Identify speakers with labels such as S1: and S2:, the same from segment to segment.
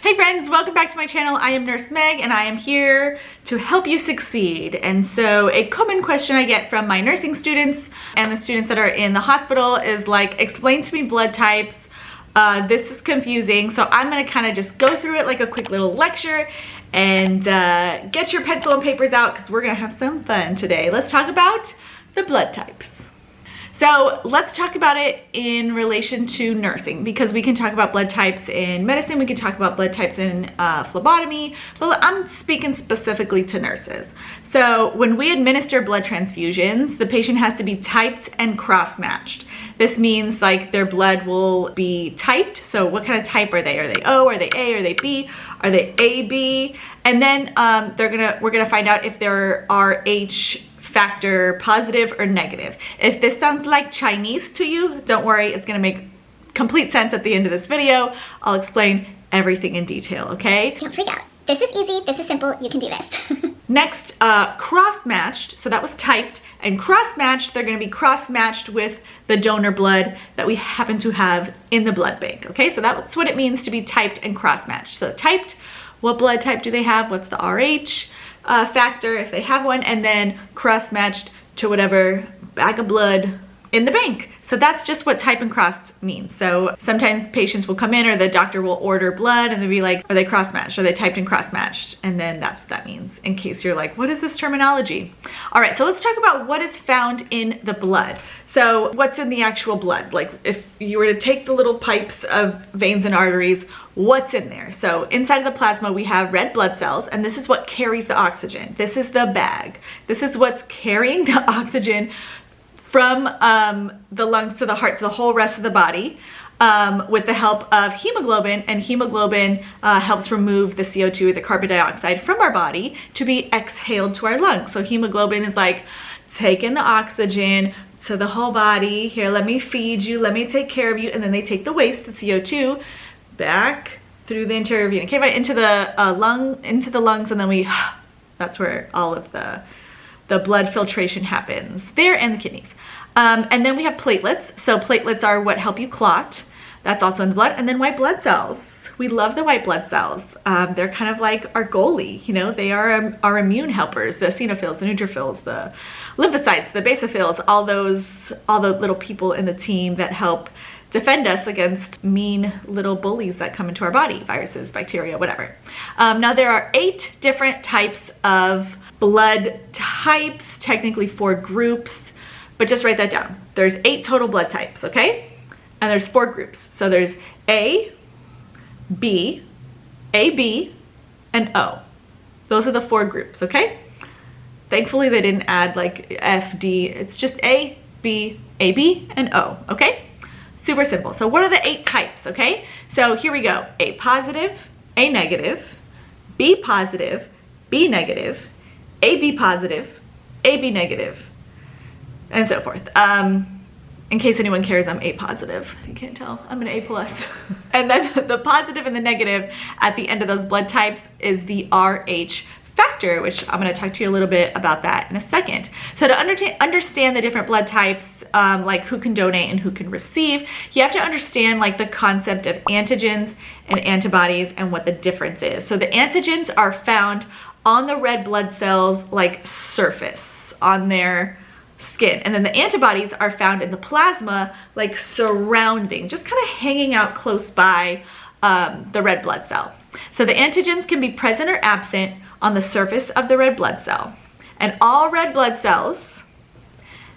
S1: Hey friends, welcome back to my channel. I am Nurse Meg and I am here to help you succeed. And so a common question I get from my nursing students and the students that are in the hospital is like, explain to me blood types. This is confusing. So I'm gonna kind of just go through it like a quick little lecture and get your pencil and papers out because we're gonna have some fun today. Let's talk about the blood types. So let's talk about it in relation to nursing, because we can talk about blood types in medicine, we can talk about blood types in phlebotomy, but I'm speaking specifically to nurses. So when we administer blood transfusions, the patient has to be typed and cross-matched. This means like their blood will be typed. So what kind of type are they? Are they O? Are they A? Are they B? Are they AB? And then we're gonna find out if they're RH factor positive or negative. If this sounds like Chinese to you, don't worry, it's gonna make complete sense at the end of this video. I'll explain everything in detail, okay?
S2: Don't freak out. This is easy, this is simple, you can do this.
S1: Next, cross-matched, so that was typed, and cross-matched, they're gonna be cross-matched with the donor blood that we happen to have in the blood bank, okay? So that's what it means to be typed and cross-matched. So typed, what blood type do they have? What's the RH factor if they have one, and then cross-matched to whatever bag of blood in the bank. So that's just what type and cross means. So sometimes patients will come in or the doctor will order blood and they'll be like, are they cross-matched? Are they typed and cross-matched? And then that's what that means, in case you're like, what is this terminology? All right, so let's talk about what is found in the blood. So what's in the actual blood? Like if you were to take the little pipes of veins and arteries, what's in there? So inside of the plasma, we have red blood cells, and this is what carries the oxygen. This is the bag. This is what's carrying the oxygen from the lungs to the heart to the whole rest of the body with the help of hemoglobin, and hemoglobin helps remove the CO2 or the carbon dioxide from our body to be exhaled to our lungs. So hemoglobin is like taking the oxygen to the whole body. Here, let me feed you, let me take care of you, and then they take the waste, the CO2, back through the interior vena cava into the lungs, and then that's where all of the blood filtration happens there, and the kidneys. And then we have platelets. So platelets are what help you clot. That's also in the blood. And then white blood cells. We love the white blood cells. They're kind of like our goalie, you know, they are our immune helpers, the eosinophils, the neutrophils, the lymphocytes, the basophils, all the little people in the team that help defend us against mean little bullies that come into our body, viruses, bacteria, whatever. Now there are 8 different types of blood types, technically 4 groups, but just write that down. There's 8 total blood types, okay? And there's 4 groups. So there's A, B, AB, and O. Those are the 4 groups, okay? Thankfully they didn't add like F, D, it's just A, B, AB, and O, okay? Super simple. So what are the 8 types, okay? So here we go. A positive, A negative, B positive, B negative, AB positive, AB negative, and so forth. In case anyone cares, I'm A positive. You can't tell, I'm an A plus. And then the positive and the negative at the end of those blood types is the RH factor, which I'm gonna talk to you a little bit about that in a second. So to understand the different blood types, like who can donate and who can receive, you have to understand like the concept of antigens and antibodies and what the difference is. So the antigens are found on the red blood cells like surface on their skin, and then the antibodies are found in the plasma like surrounding, just kind of hanging out close by the red blood cell. So the antigens can be present or absent on the surface of the red blood cell, and all red blood cells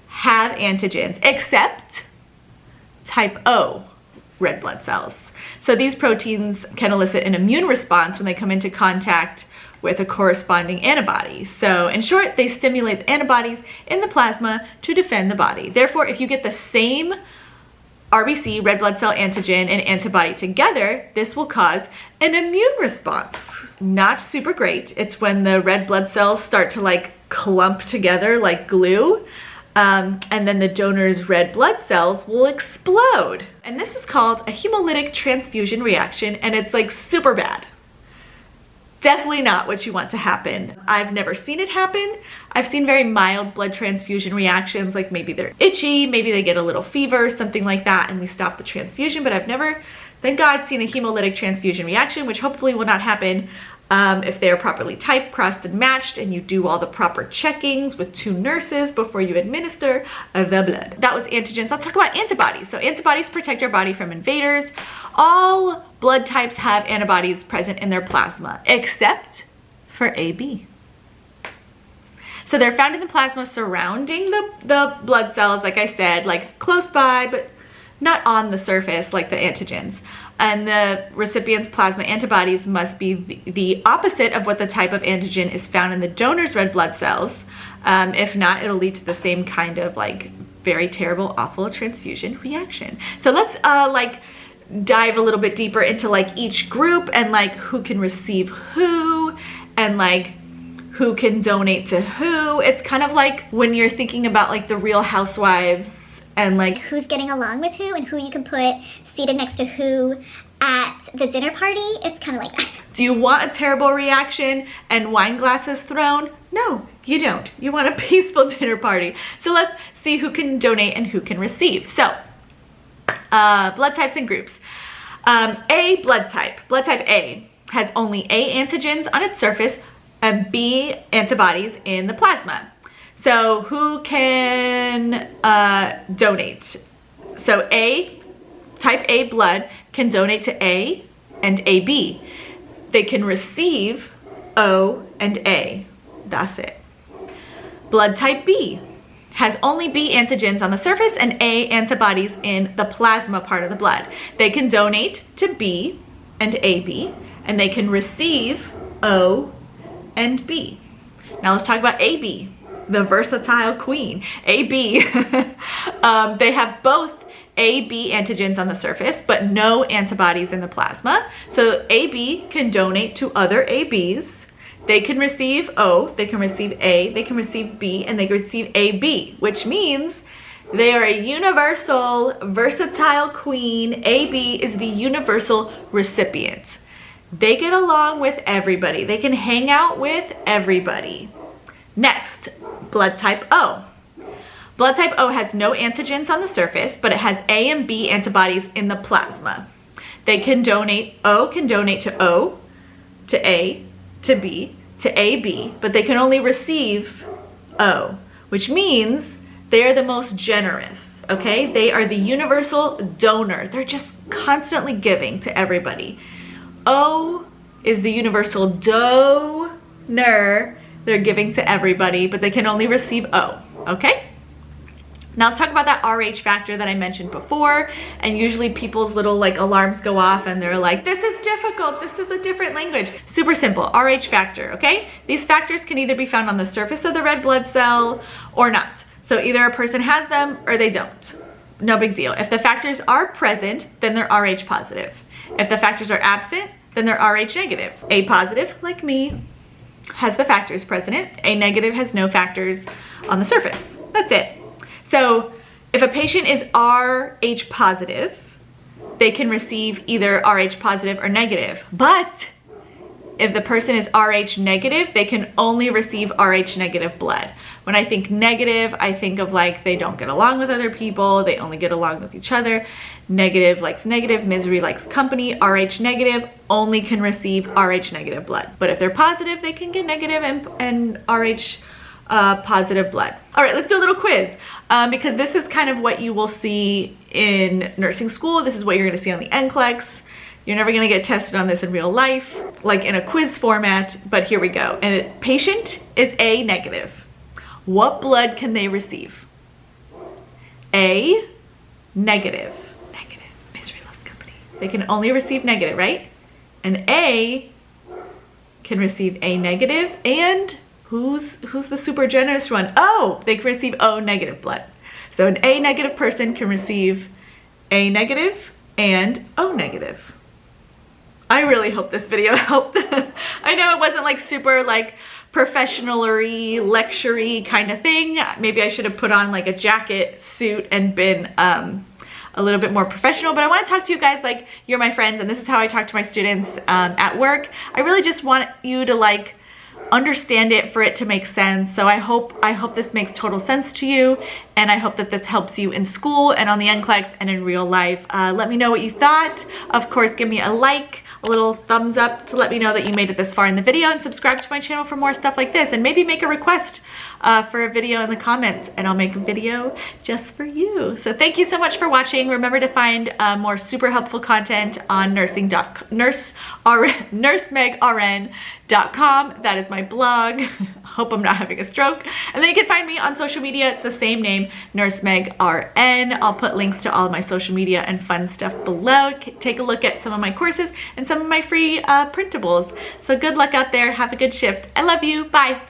S1: have antigens except type O red blood cells. So these proteins can elicit an immune response when they come into contact with a corresponding antibody. So in short, they stimulate the antibodies in the plasma to defend the body. Therefore, if you get the same RBC, red blood cell antigen, and antibody together, this will cause an immune response. Not super great. It's when the red blood cells start to like clump together like glue, and then the donor's red blood cells will explode. And this is called a hemolytic transfusion reaction, and it's like super bad. Definitely not what you want to happen. I've never seen it happen. I've seen very mild blood transfusion reactions, like maybe they're itchy, maybe they get a little fever, something like that, and we stop the transfusion, but I've never Thank God, seen a hemolytic transfusion reaction, which hopefully will not happen if they are properly typed, crossed, and matched, and you do all the proper checkings with 2 nurses before you administer the blood. That was antigens. Let's talk about antibodies. So antibodies protect our body from invaders. All blood types have antibodies present in their plasma, except for AB. So they're found in the plasma surrounding the blood cells, like I said, like close by, but not on the surface like the antigens. And the recipient's plasma antibodies must be the opposite of what the type of antigen is found in the donor's red blood cells. If not, it'll lead to the same kind of like very terrible, awful transfusion reaction. So let's like dive a little bit deeper into like each group and like who can receive who and like who can donate to who. It's kind of like when you're thinking about like the Real Housewives and like
S2: Who's getting along with who and who you can put seated next to who at the dinner party. It's kind of like that.
S1: do you want a terrible reaction and wine glasses thrown? No, you don't. You want a peaceful dinner party. So let's see who can donate and who can receive. So blood types and groups. A blood type A has only A antigens on its surface and B antibodies in the plasma. So who can donate? So type A blood can donate to A and AB. They can receive O and A. That's it. Blood type B has only B antigens on the surface and A antibodies in the plasma part of the blood. They can donate to B and AB, and they can receive O and B. Now let's talk about AB, the versatile queen. AB, they have both AB antigens on the surface, but no antibodies in the plasma. So AB can donate to other ABs. They can receive O, they can receive A, they can receive B, and they can receive AB, which means they are a universal, versatile queen. AB is the universal recipient. They get along with everybody. They can hang out with everybody. Next, blood type O. Blood type O has no antigens on the surface, but it has A and B antibodies in the plasma. They can donate, O can donate to O, to A, to B, to AB, but they can only receive O, which means they are the most generous, okay? They are the universal donor. They're just constantly giving to everybody. O is the universal donor. They're giving to everybody, but they can only receive O, okay? Now let's talk about that RH factor that I mentioned before, and usually people's little like alarms go off and they're like, this is difficult, this is a different language. Super simple, RH factor, okay? These factors can either be found on the surface of the red blood cell or not. So either a person has them or they don't. No big deal. If the factors are present, then they're RH positive. If the factors are absent, then they're RH negative. A positive, like me, has the factors present. A negative has no factors on the surface. That's it. So if a patient is RH positive, they can receive either RH positive or negative. But if the person is RH negative, they can only receive RH negative blood. When I think negative, I think of like they don't get along with other people, they only get along with each other. Negative likes negative, misery likes company. RH negative only can receive RH negative blood. But if they're positive, they can get negative and RH positive blood. All right, let's do a little quiz because this is kind of what you will see in nursing school. This is what you're gonna see on the NCLEX. You're never gonna get tested on this in real life, like in a quiz format, but here we go. And a patient is A negative. What blood can they receive? A negative. Negative, misery loves company. They can only receive negative, right? And A can receive A negative, and who's the super generous one? Oh, they can receive O negative blood. So an A negative person can receive A negative and O negative. I really hope this video helped. I know it wasn't like super like professional-y, lecture-y kind of thing. Maybe I should have put on like a jacket, suit, and been a little bit more professional, but I want to talk to you guys like you're my friends, and this is how I talk to my students at work. I really just want you to like understand it for it to make sense. So I hope this makes total sense to you, and I hope that this helps you in school and on the NCLEX and in real life. Let me know what you thought. Of course, give me a like, a little thumbs up to let me know that you made it this far in the video, and subscribe to my channel for more stuff like this, and maybe make a request for a video in the comments, and I'll make a video just for you. So thank you so much for watching. Remember to find more super helpful content on nursemegRN.com. That is my blog. Hope I'm not having a stroke. And then you can find me on social media. It's the same name, nursemegRN. I'll put links to all of my social media and fun stuff below. Take a look at some of my courses and some of my free printables. So good luck out there. Have a good shift. I love you. Bye.